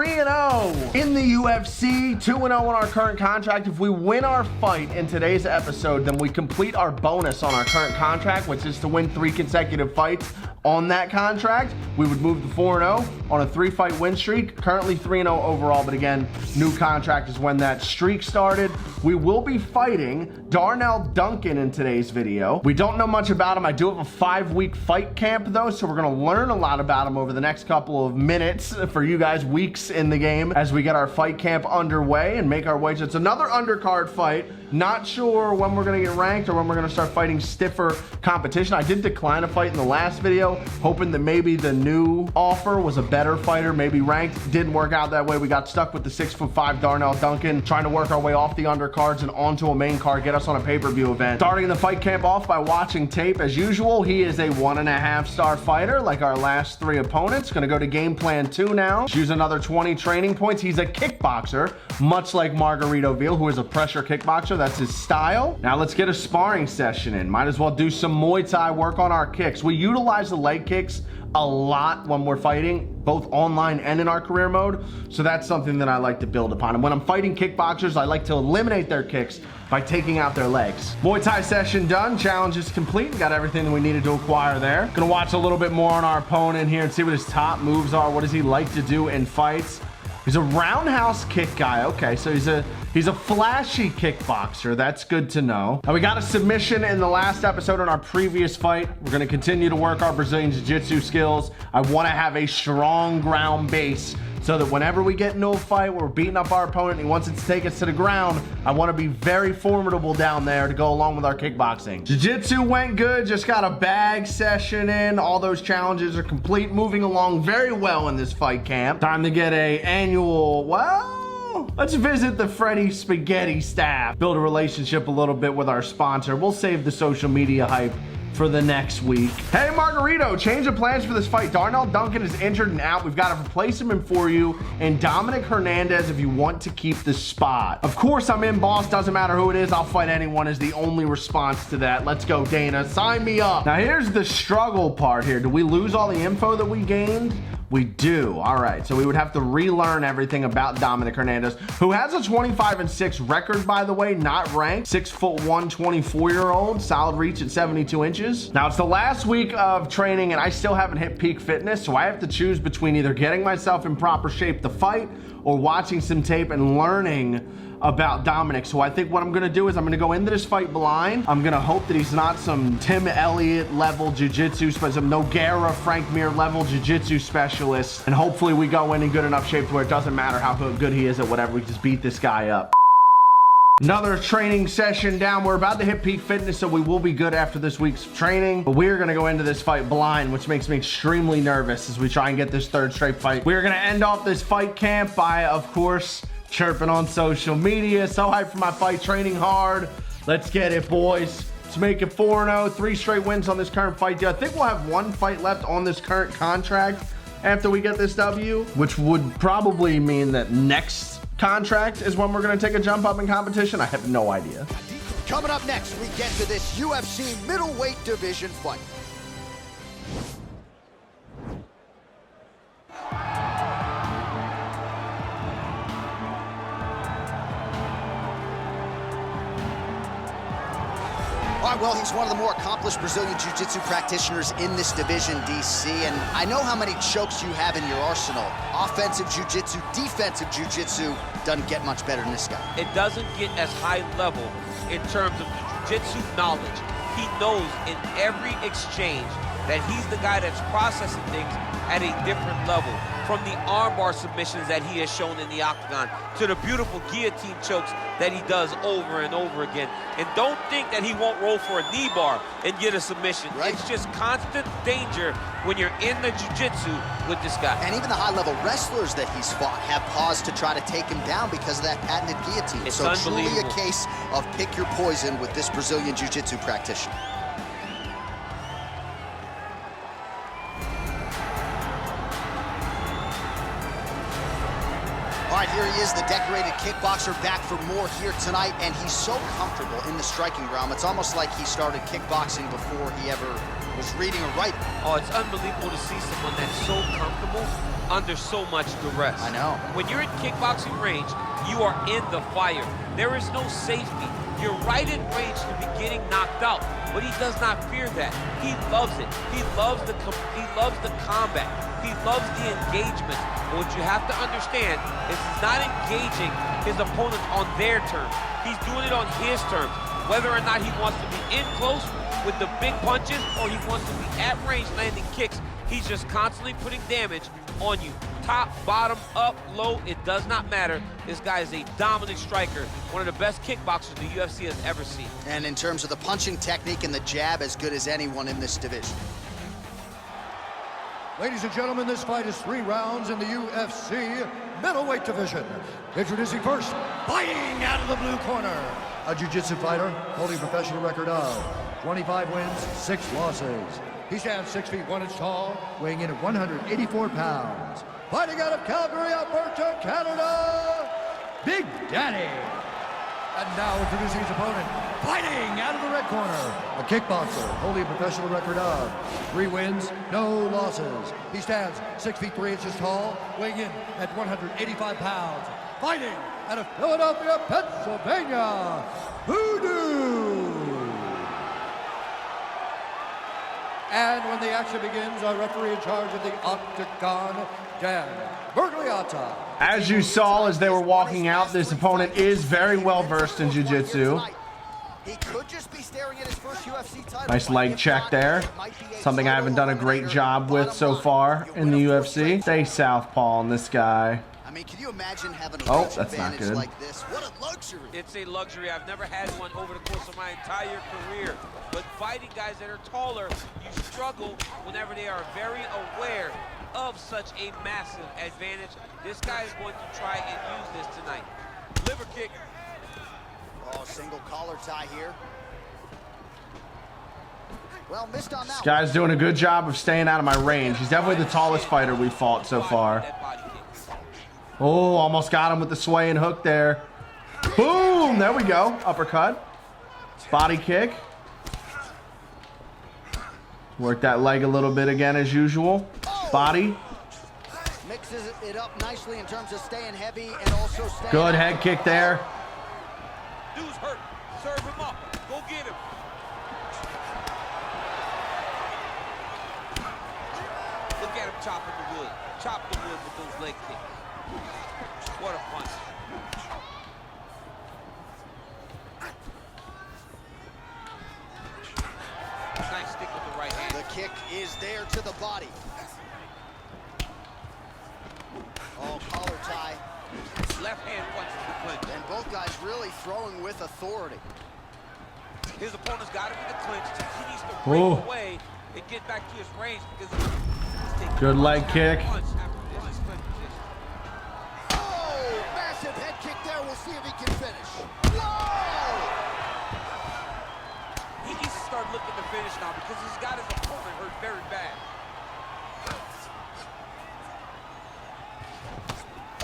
3-0 in the UFC, 2-0 on our current contract. If we win our fight in today's episode, then we complete our bonus on our current contract, which is to win 3 consecutive fights on that contract. We would move to 4-0 on a 3-fight win streak. Currently 3-0 overall, but again, new contract is when that streak started. We will be fighting Darnell Duncan in today's video. We don't know much about him. I do have a 5-week fight camp though, so we're gonna learn a lot about him over the next couple of minutes, for you guys, weeks in the game, as we get our fight camp underway and make our way. So it's another undercard fight. Not sure when we're gonna get ranked or when we're gonna start fighting stiffer competition. I did decline a fight in the last video, hoping that maybe the new offer was a better fighter, maybe ranked. Didn't work out that way. We got stuck with the 6'5" Darnell Duncan, trying to work our way off the undercards and onto a main card, get us on a pay-per-view event. Starting the fight camp off by watching tape as usual. He is a 1.5-star fighter like our last 3 opponents. Gonna go to game plan 2 now. Use another 20 training points. He's a kickboxer, much like Margarito, who is a pressure kickboxer. That's his style. Now let's get a sparring session in. Might as well do some Muay Thai, work on our kicks. We utilize the leg kicks a lot when we're fighting, both online and in our career mode. So that's something that I like to build upon. And when I'm fighting kickboxers, I like to eliminate their kicks by taking out their legs. Muay Thai session done, challenge is complete. We got everything that we needed to acquire there. Gonna watch a little bit more on our opponent here and see what his top moves are. What does he like to do in fights? He's a roundhouse kick guy. Okay, so he's a flashy kickboxer. That's good to know. Now, we got a submission in the last episode on our previous fight. We're gonna continue to work our Brazilian Jiu-Jitsu skills. I wanna have a strong ground base so that whenever we get into a fight where we're beating up our opponent and he wants it to take us to the ground, I wanna be very formidable down there to go along with our kickboxing. Jiu-Jitsu went good, just got a bag session in. All those challenges are complete, moving along very well in this fight camp. Time to get a annual, well, let's visit the Freddy Spaghetti staff. Build a relationship a little bit with our sponsor. We'll save the social media hype for the next week. Hey Margarito, change of plans for this fight. Darnell Duncan is injured and out. We've got to replace him for you and Dominic Hernandez if you want to keep the spot. Of course I'm in, boss. Doesn't matter who it is. I'll fight anyone is the only response to that. Let's go, Dana. Sign me up. Now here's the struggle part here. Do we lose all the info that we gained? We do. All right, so we would have to relearn everything about Dominic Hernandez, who has a 25-6 record, by the way, not ranked. 6'1", 24-year-old, solid reach at 72 inches. Now it's the last week of training and I still haven't hit peak fitness, so I have to choose between either getting myself in proper shape to fight or watching some tape and learning about Dominic. So I think what I'm gonna do is I'm gonna go into this fight blind. I'm gonna hope that he's not some Tim Elliott level jiu-jitsu, some Nogueira, Frank Mir level jiu-jitsu specialist. And hopefully we go in good enough shape to where it doesn't matter how good he is at whatever, we just beat this guy up. Another training session down. We're about to hit peak fitness, so we will be good after this week's training. But we're gonna go into this fight blind, which makes me extremely nervous as we try and get this 3rd straight fight. We're gonna end off this fight camp by, of course, chirping on social media. So hyped for my fight, training hard. Let's get it, boys. Let's make it 4-0, 3 straight wins on this current fight deal. I think we'll have 1 fight left on this current contract after we get this W, which would probably mean that next contract is when we're gonna take a jump up in competition. I have no idea. Coming up next, we get to this UFC middleweight division fight. All right, well, he's one of the more accomplished Brazilian Jiu-Jitsu practitioners in this division, DC, and I know how many chokes you have in your arsenal. Offensive Jiu-Jitsu, defensive Jiu-Jitsu, doesn't get much better than this guy. It doesn't get as high level in terms of Jiu-Jitsu knowledge. He knows in every exchange that he's the guy that's processing things at a different level. From the armbar submissions that he has shown in the octagon to the beautiful guillotine chokes that he does over and over again. And don't think that he won't roll for a knee bar and get a submission. Right. It's just constant danger when you're in the jiu-jitsu with this guy. And even the high-level wrestlers that he's fought have paused to try to take him down because of that patented guillotine. It's so truly a case of pick your poison with this Brazilian jiu-jitsu practitioner. All right, here he is, the decorated kickboxer, back for more here tonight, and he's so comfortable in the striking realm. It's almost like he started kickboxing before he ever was reading or writing. Oh, it's unbelievable to see someone that's so comfortable under so much duress. I know. When you're in kickboxing range, you are in the fire. There is no safety. You're right in range to be getting knocked out, but he does not fear that. He loves it. He loves the combat. He loves the engagement. But what you have to understand is he's not engaging his opponents on their terms. He's doing it on his terms. Whether or not he wants to be in close with the big punches or he wants to be at range landing kicks, he's just constantly putting damage on you. Top, bottom, up, low, it does not matter. This guy is a dominant striker, one of the best kickboxers the UFC has ever seen. And in terms of the punching technique and the jab, as good as anyone in this division. Ladies and gentlemen, this fight is 3 rounds in the UFC middleweight division. Introducing first, fighting out of the blue corner, a jiu-jitsu fighter holding a professional record of 25 wins, 6 losses. He stands 6 feet 1 inch tall, weighing in at 184 pounds. Fighting out of Calgary, Alberta, Canada, Big Daddy. And now introducing his opponent, fighting out of the red corner, a kickboxer holding a professional record of 3 wins, no losses. He stands 6 feet 3 inches tall, weighing in at 185 pounds. Fighting out of Philadelphia, Pennsylvania, Voodoo. And when the action begins, our referee in charge of the octagon, Dan Bergliata. As you saw as they were walking out, this opponent is very well versed in jiu-jitsu. He could just be staring at his first UFC title. Nice leg check there. Something I haven't done a great job with so far in the UFC. Stay southpaw on this guy. I mean, can you imagine having a Oh, that's not good. like this? What a luxury. It's a luxury. I've never had one over the course of my entire career. But fighting guys that are taller, you struggle whenever they are very aware of such a massive advantage. This guy is going to try and use this tonight. Liver kick. Oh, single collar tie here. Well, missed on that. This guy's doing a good job of staying out of my range. He's definitely the tallest fighter we've fought so far. Oh, almost got him with the swaying hook there. Boom! There we go. Uppercut. Body kick. Work that leg a little bit again as usual. Body. Mixes it up nicely in terms of staying heavy and also staying Good head kick there. Dude's hurt. Serve him up. Go get him. Look at him chopping the wood. Chop the wood with those leg kicks. What a punch. Nice stick with the right hand. The kick is there to the body. Oh, collar tie. Left hand punch to the clinch. And both guys really throwing with authority. His opponent's got him in the clinch. He needs to break away and get back to his range because he's taking Good leg kick. punch after this is clinch position. Oh, massive head kick there. We'll see if he can finish. Whoa! He needs to start looking to finish now because he's got his opponent hurt very bad.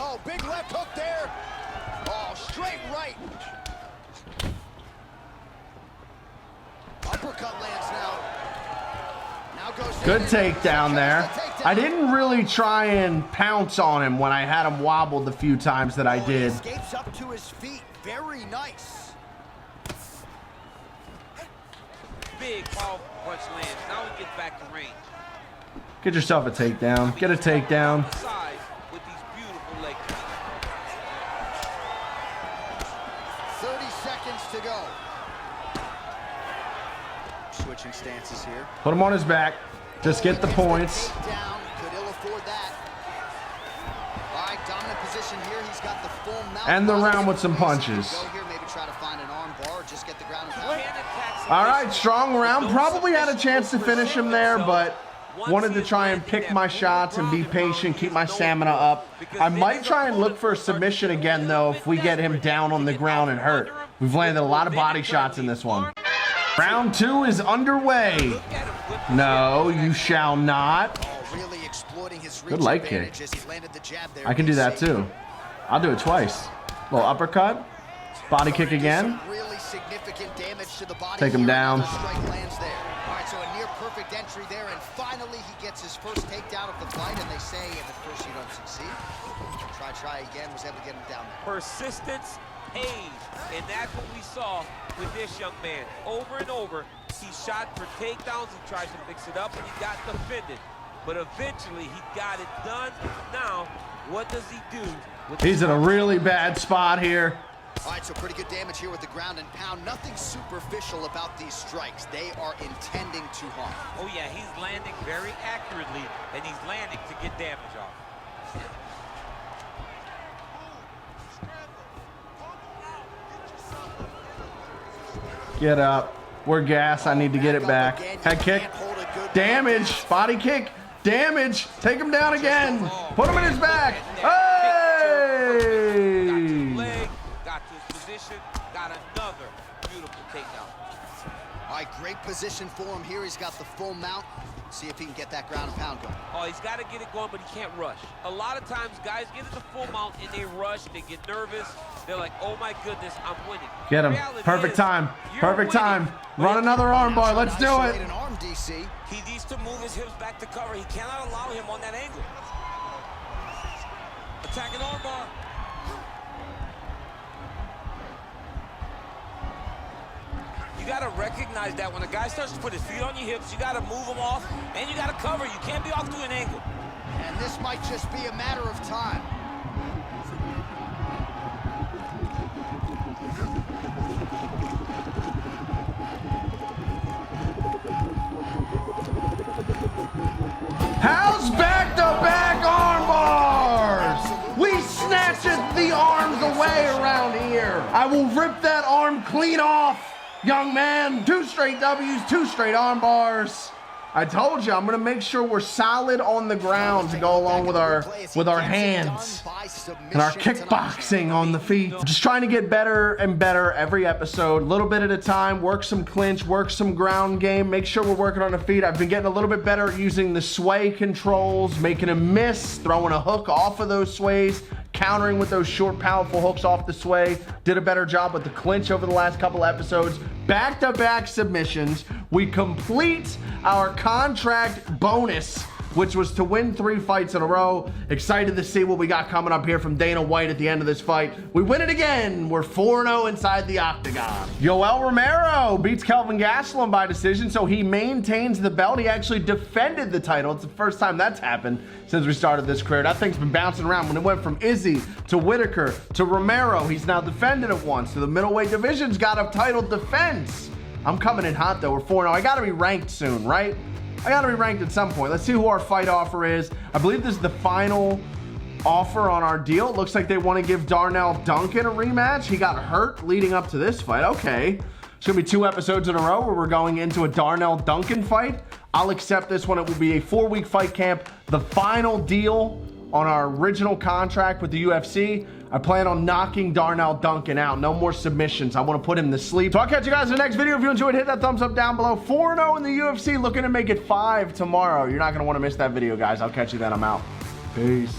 Oh, big left hook there. Oh, straight right. Uppercut lands now. Now goes Good takedown there. I didn't really try and pounce on him when I had him wobbled the few times that I did. Escapes up to his feet. Very nice. Big powerful punch lands. Now he gets back to range. Get yourself a takedown. Get a takedown. Size with these beautiful leg kicks. 30 seconds to go. Switching stances here. Put him on his back. Just get the points. Down. Could ill afford that. All right, dominant position here. He's got the full mount. End the round with some punches. Go here, maybe try to find an arm bar or just get the ground and pound. All right, strong round. Probably had a chance to finish him there, but wanted to try and pick my shots and be patient, keep my stamina up. I might try and look for a submission again, though, if we get him down on the ground and hurt. We've landed a lot of body shots in this one. Round 2 is underway. No, you shall not. Really exploiting his Good leg kick. advantages. He landed the jab there. I can do that too. I'll do it twice. Little uppercut, body kick again. Really significant damage to the body. Take him down. Strike lands there. All right, So a near perfect entry there, and finally he gets his first takedown of the fight, and they say if at first you don't succeed, try again, was able to get him down there. Persistence pays, and that's what we saw with this young man. Over and over, he shot for takedowns, he tried to mix it up, and he got defended. But eventually, he got it done. Now, what does he do? He's in a really bad spot here. All right, so pretty good damage here with the ground and pound. Nothing superficial about these strikes. They are intending to harm. Oh, yeah, he's landing very accurately, and he's landing to get damage off. Get up. We're gas. I need to get it back. Head kick. Damage. Body kick. Damage. Take him down again. Put him in his back. Hey! Got to his leg, got to his position, got another beautiful takedown. All right, great position for him here. He's got the full mount. See if he can get that ground and pound going. Oh, he's got to get it going, but he can't rush. A lot of times, guys get at the full mount and they rush, they get nervous. They're like, oh my goodness, I'm winning. Get him. Perfect time. Perfect time. Run another arm bar. Let's do it. An arm, DC. He needs to move his hips back to cover. He cannot allow him on that angle. Attacking arm bar. You got to recognize that when a guy starts to put his feet on your hips, you got to move him off, and you got to cover. You can't be off to an angle. And this might just be a matter of time. How's back-to-back arm bars? We snatches the arms away around here. I will rip that arm clean off. Young man, 2 straight W's, 2 straight arm bars. I told you, I'm gonna make sure we're solid on the ground to go along with our hands and our kickboxing on the feet. Just trying to get better and better every episode, a little bit at a time, work some clinch, work some ground game, make sure we're working on the feet. I've been getting a little bit better at using the sway controls, making a miss, throwing a hook off of those sways, countering with those short, powerful hooks off the sway. Did a better job with the clinch over the last couple episodes. Back-to-back submissions. We complete our contract bonus, which was to win 3 fights in a row. Excited to see what we got coming up here from Dana White at the end of this fight. We win it again. We're 4-0 inside the octagon. Yoel Romero beats Kelvin Gastelum by decision, so he maintains the belt. He actually defended the title. It's the first time that's happened since we started this career. That thing's been bouncing around. When it went from Izzy to Whitaker to Romero, he's now defended it once. So the middleweight division's got a title defense. I'm coming in hot though. We're 4-0. I gotta be ranked soon, right? I gotta be ranked at some point. Let's see who our fight offer is. I believe this is the final offer on our deal. It looks like they want to give Darnell Duncan a rematch. He got hurt leading up to this fight. Okay. It's gonna be 2 episodes in a row where we're going into a Darnell Duncan fight. I'll accept this one. It will be a 4-week fight camp. The final deal on our original contract with the UFC. I plan on knocking Darnell Duncan out. No more submissions. I want to put him to sleep. So I'll catch you guys in the next video. If you enjoyed, hit that thumbs up down below. 4-0 in the UFC, looking to make it 5 tomorrow. You're not going to want to miss that video, guys. I'll catch you then. I'm out. Peace.